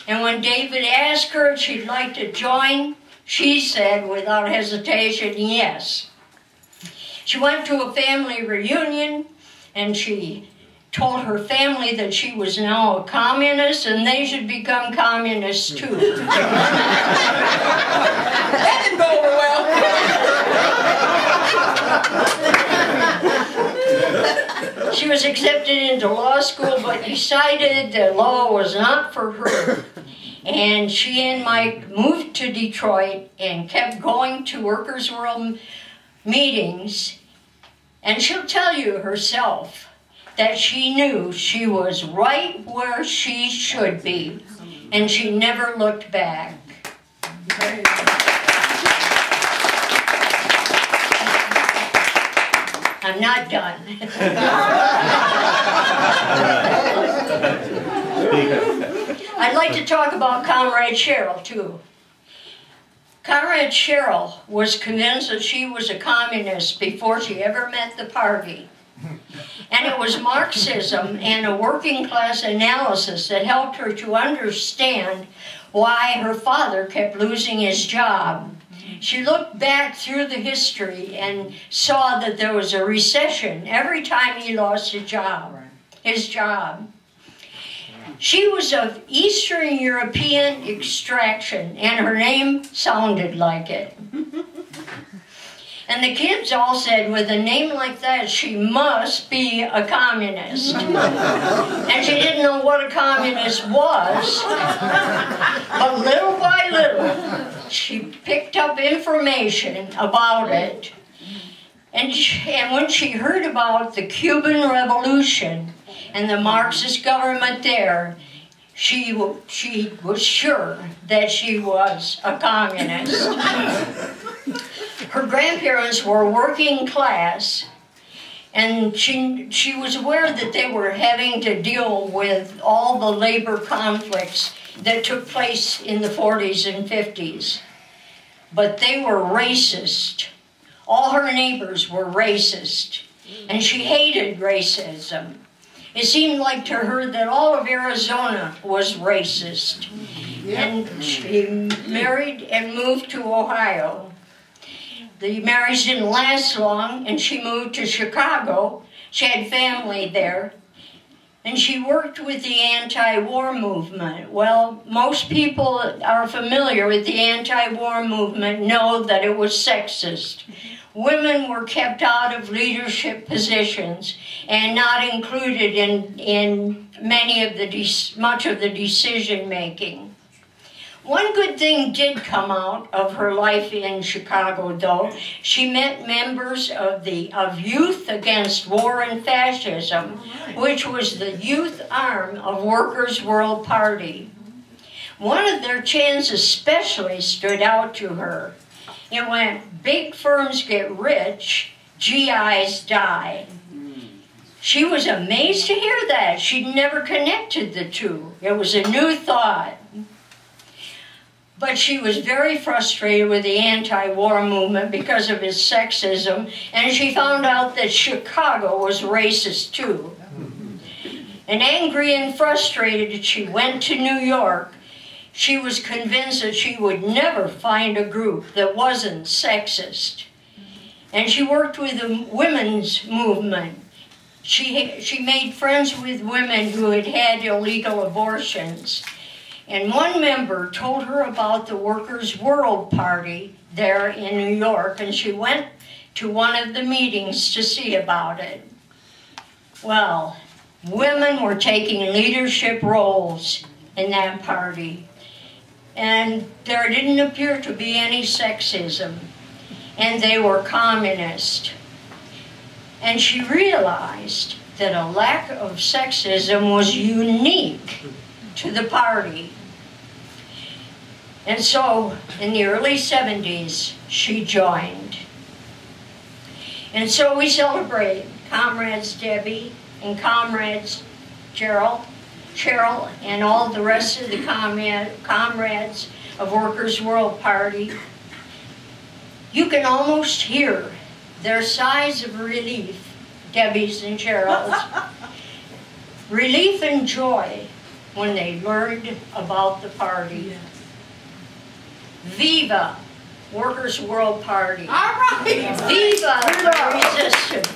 And when David asked her if she'd like to join, she said without hesitation, yes. She went to a family reunion, and she told her family that she was now a communist and they should become communists too. That didn't go over well. She was accepted into law school, but decided that law was not for her. And she and Mike moved to Detroit and kept going to Workers' World meetings. And she'll tell you herself that she knew she was right where she should be, and she never looked back. I'm not done. I'd like to talk about Comrade Cheryl, too. Comrade Cheryl was convinced that she was a communist before she ever met the party. And it was Marxism and a working class analysis that helped her to understand why her father kept losing his job. She looked back through the history and saw that there was a recession every time he lost his job. She was of Eastern European extraction, and her name sounded like it. And the kids all said, with a name like that, she must be a communist. And she didn't know what a communist was. But little by little, she picked up information about it. And when she heard about the Cuban Revolution and the Marxist government there, she was sure that she was a communist. Her grandparents were working class, and she was aware that they were having to deal with all the labor conflicts that took place in the 40s and 50s. But they were racist. All her neighbors were racist, and she hated racism. It seemed like to her that all of Arizona was racist. And she married and moved to Ohio. The marriage didn't last long, and she moved to Chicago. She had family there. And she worked with the anti-war movement. Well, most people are familiar with the anti-war movement know that it was sexist. Women were kept out of leadership positions and not included in much of the decision making. One good thing did come out of her life in Chicago, though. She met members of Youth Against War and Fascism, which was the youth arm of Workers' World Party. One of their chants especially stood out to her. It went, "Big firms get rich, GIs die." She was amazed to hear that. She'd never connected the two. It was a new thought. But she was very frustrated with the anti-war movement because of its sexism, and she found out that Chicago was racist too. And angry and frustrated, she went to New York. She was convinced that she would never find a group that wasn't sexist. And she worked with the women's movement. She made friends with women who had had illegal abortions. And one member told her about the Workers' World Party there in New York, and she went to one of the meetings to see about it. Well, women were taking leadership roles in that party, and there didn't appear to be any sexism, and they were communist. And she realized that a lack of sexism was unique to the party. And so, in the early 70s, she joined. And so we celebrate Comrades Debbie and Comrades Cheryl, and all the rest of the comrades of Workers' World Party. You can almost hear their sighs of relief, Debbie's and Cheryl's. Relief and joy when they learned about the party. Viva, Workers' World Party. All right. Viva the resistance.